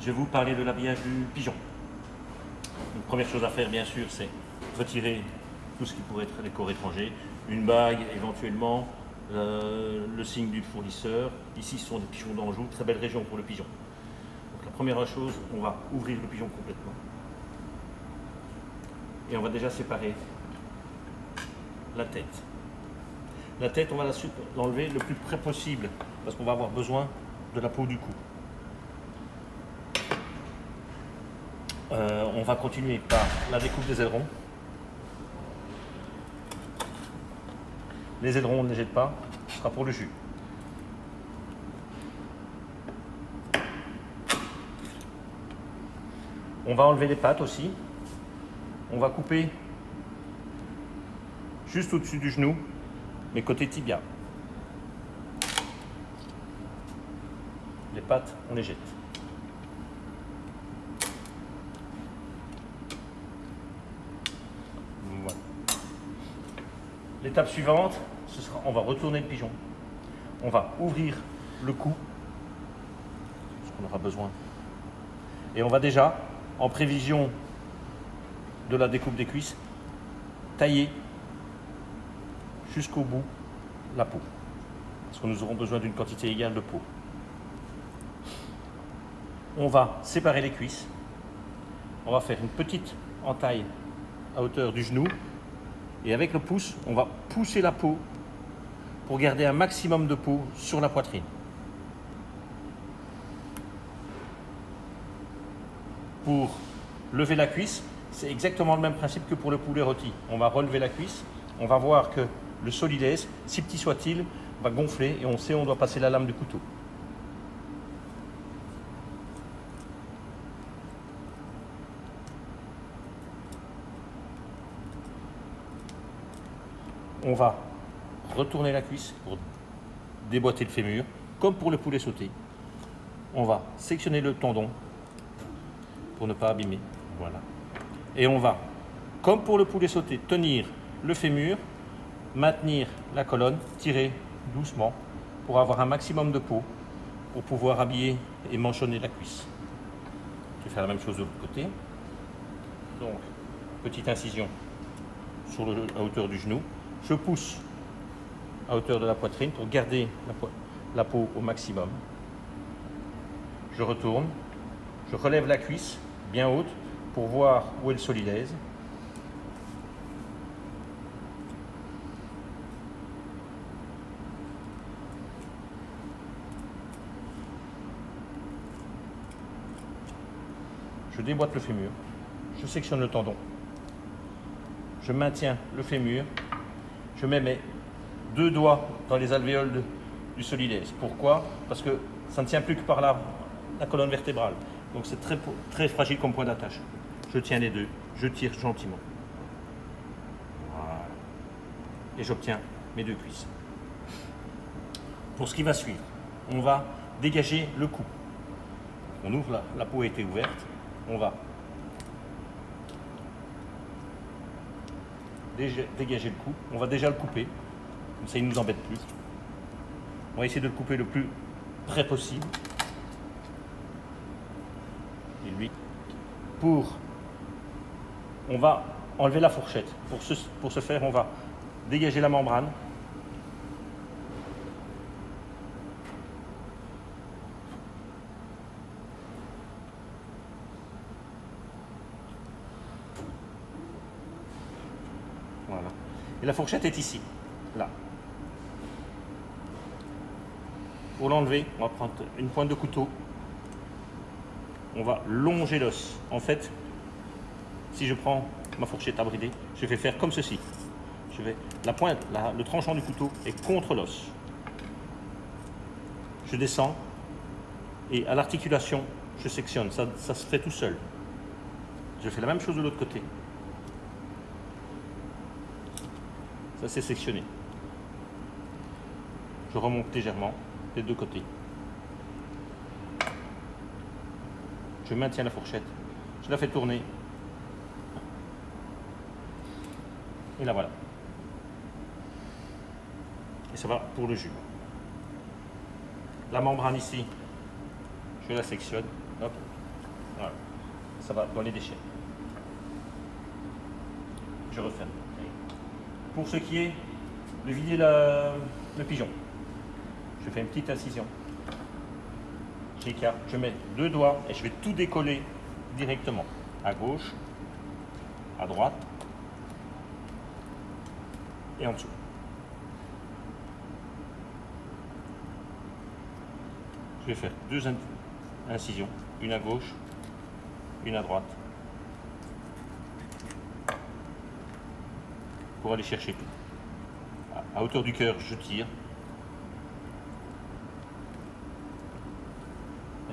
je vais vous parler de l'habillage du pigeon. Une première chose à faire, bien sûr, c'est retirer tout ce qui pourrait être décor étranger, une bague éventuellement, le signe du fournisseur. Ici, ce sont des pigeons d'Anjou, très belle région pour le pigeon. Donc, la première chose, on va ouvrir le pigeon complètement. Et on va déjà séparer la tête. La tête, on va l'enlever le plus près possible parce qu'on va avoir besoin de la peau du cou. On va continuer par la découpe des ailerons. Les ailerons, on ne les jette pas, ce sera pour le jus. On va enlever les pattes aussi. On va couper juste au-dessus du genou, mais côté tibia. Les pattes, on les jette. Voilà. L'étape suivante, ce sera, on va retourner le pigeon. On va ouvrir le cou, parce qu'on aura besoin. Et on va déjà, en prévision de la découpe des cuisses, tailler jusqu'au bout la peau. Parce que nous aurons besoin d'une quantité égale de peau. On va séparer les cuisses. On va faire une petite entaille à hauteur du genou. Et avec le pouce, on va pousser la peau pour garder un maximum de peau sur la poitrine. Pour lever la cuisse, c'est exactement le même principe que pour le poulet rôti. On va relever la cuisse, on va voir que le solidaise, si petit soit-il, va gonfler et on sait où on doit passer la lame du couteau. On va retourner la cuisse pour déboîter le fémur, comme pour le poulet sauté. On va sectionner le tendon pour ne pas abîmer. Voilà. Et on va, comme pour le poulet sauté, tenir le fémur, maintenir la colonne, tirer doucement pour avoir un maximum de peau pour pouvoir habiller et manchonner la cuisse. Je vais faire la même chose de l'autre côté. Donc, petite incision sur à hauteur du genou. Je pousse à hauteur de la poitrine pour garder la peau au maximum. Je retourne, je relève la cuisse bien haute pour voir où est le solidaise. Je déboîte le fémur, je sectionne le tendon, je maintiens le fémur, je mets mes deux doigts dans les alvéoles du solidaise. Pourquoi? Parce que ça ne tient plus que par la colonne vertébrale. Donc c'est très fragile comme point d'attache. Je tiens les deux, je tire gentiment. Voilà. Et j'obtiens mes deux cuisses. Pour ce qui va suivre, on va dégager le cou. On ouvre, la peau a été ouverte. On va dégager le cou. On va déjà le couper. Comme ça, il ne nous embête plus. On va essayer de le couper le plus près possible. Et lui, on va enlever la fourchette. Pour ce faire, on va dégager la membrane. Voilà. Et la fourchette est ici, là. Pour l'enlever, on va prendre une pointe de couteau. On va longer l'os. En fait, si je prends ma fourchette à brider, je vais faire comme ceci. La pointe, le tranchant du couteau est contre l'os. Je descends et à l'articulation, je sectionne. Ça se fait tout seul. Je fais la même chose de l'autre côté. Ça c'est sectionné. Je remonte légèrement des deux côtés. Je maintiens la fourchette. Je la fais tourner. Et là voilà. Et ça va pour le jus. La membrane ici, je la sectionne. Hop. Voilà. Ça va dans les déchets. Je referme. Pour ce qui est de vider le pigeon, je fais une petite incision. J'écarte, je mets 2 doigts et je vais tout décoller directement. À gauche, à droite et en dessous. Je vais faire 2 incisions, une à gauche, une à droite, pour aller chercher tout. À hauteur du cœur, je tire.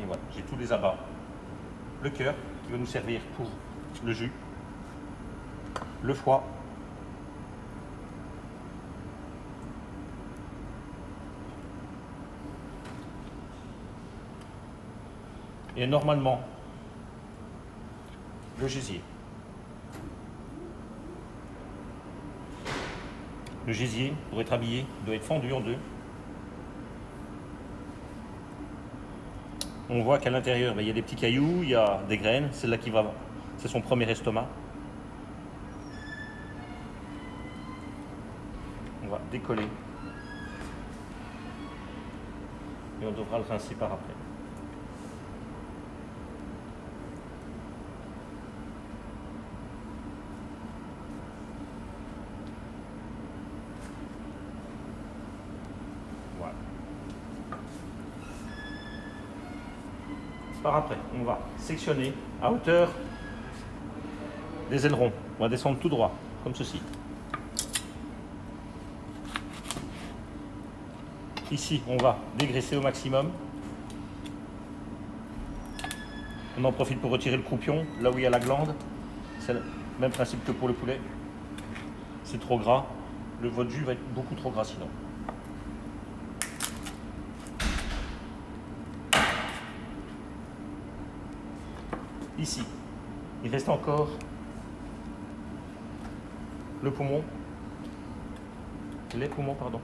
Et voilà, j'ai tous les abats. Le cœur qui va nous servir pour le jus, le foie, et normalement le gésier. Le gésier, pour être habillé, doit être fendu en 2. On voit qu'à l'intérieur, il y a des petits cailloux, il y a des graines. Celle-là qui va, c'est son premier estomac. On va décoller. Et on devra le rincer par après. Voilà. Par après, on va sectionner à hauteur des ailerons. On va descendre tout droit, comme ceci. Ici, on va dégraisser au maximum. On en profite pour retirer le croupion, là où il y a la glande. C'est le même principe que pour le poulet. C'est trop gras. Votre jus va être beaucoup trop gras sinon. Ici, il reste encore le poumon. Les poumons, pardon.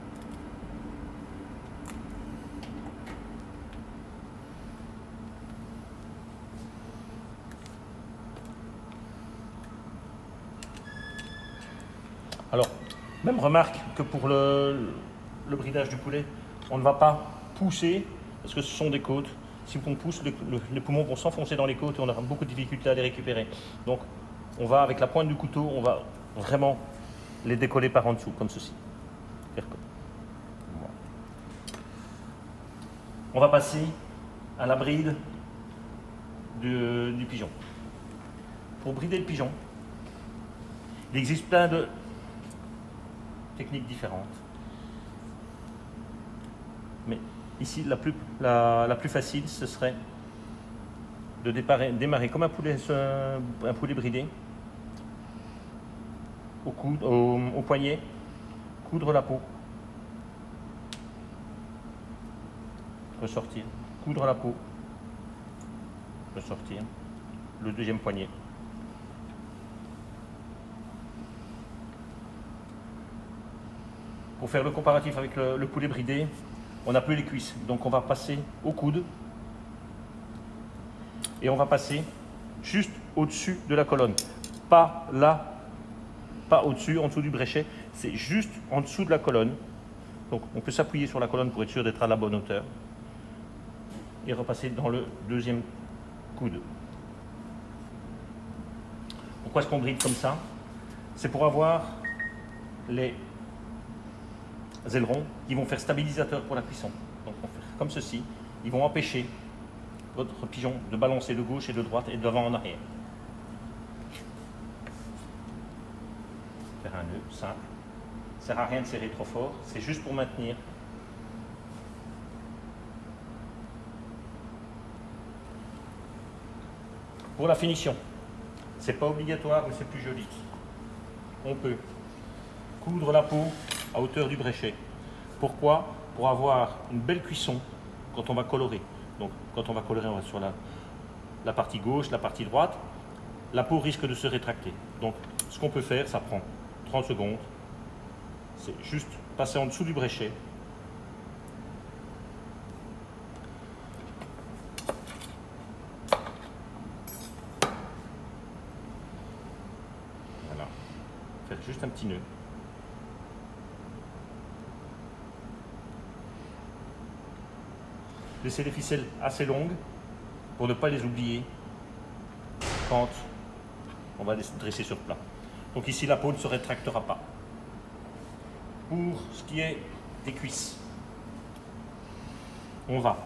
Alors, même remarque que pour le bridage du poulet, on ne va pas pousser, parce que ce sont des côtes. Si on pousse, les poumons vont s'enfoncer dans les côtes et on aura beaucoup de difficultés à les récupérer. Donc, on va, avec la pointe du couteau, on va vraiment les décoller par en dessous, comme ceci. Faire comme. Voilà. On va passer à la bride du pigeon. Pour brider le pigeon, il existe plein de techniques différentes. Mais ici, la plus facile, ce serait de démarrer comme un poulet bridé, au poignet, coudre la peau, ressortir, coudre la peau, ressortir, le deuxième poignet. Pour faire le comparatif avec le poulet bridé, on n'a plus les cuisses, donc on va passer au coude et on va passer juste au-dessus de la colonne. Pas là, pas au-dessus, en dessous du bréchet, c'est juste en dessous de la colonne. Donc on peut s'appuyer sur la colonne pour être sûr d'être à la bonne hauteur et repasser dans le deuxième coude. Pourquoi est-ce qu'on bride comme ça? C'est pour avoir les ailerons qui vont faire stabilisateur pour la cuisson. Donc on fait comme ceci, ils vont empêcher votre pigeon de balancer de gauche et de droite et de devant en arrière. Faire un nœud simple. Ça ne sert à rien de serrer trop fort, c'est juste pour maintenir. Pour la finition, c'est pas obligatoire mais c'est plus joli. On peut coudre la peau à hauteur du bréchet. Pourquoi? Pour avoir une belle cuisson quand on va colorer. Donc quand on va colorer, on va sur la partie gauche, la partie droite. La peau risque de se rétracter. Donc ce qu'on peut faire, ça prend 30 secondes. C'est juste passer en dessous du bréchet. juste un petit nœud. Laissez les ficelles assez longues pour ne pas les oublier quand on va les dresser sur plat. Donc ici, la peau ne se rétractera pas. Pour ce qui est des cuisses, on va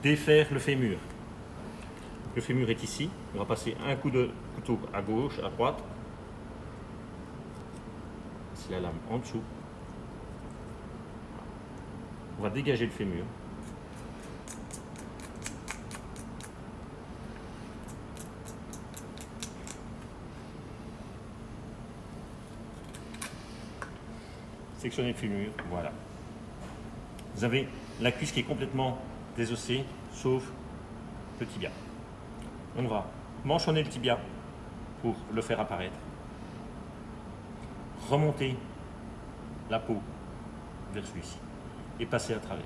défaire le fémur. Le fémur est ici. On va passer un coup de couteau à gauche, à droite. C'est la lame en dessous. On va dégager le fémur. Sectionner le fémur, voilà. Vous avez la cuisse qui est complètement désossée, sauf le tibia. On va manchonner le tibia pour le faire apparaître. Remonter la peau vers celui-ci et passer à travers.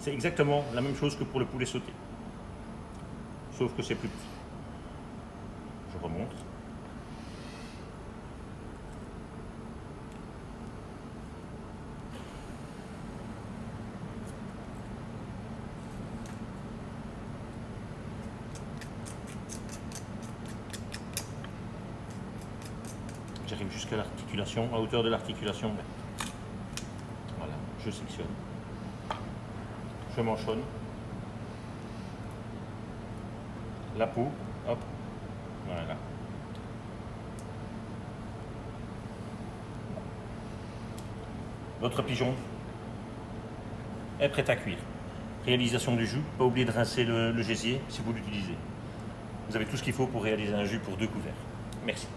C'est exactement la même chose que pour le poulet sauté, sauf que c'est plus petit. Je remonte. J'arrive jusqu'à l'articulation, à hauteur de l'articulation. Voilà, je sectionne. Je manchonne. La peau, hop, voilà. Votre pigeon est prêt à cuire. Réalisation du jus, pas oublier de rincer le gésier si vous l'utilisez. Vous avez tout ce qu'il faut pour réaliser un jus pour 2 couverts. Merci.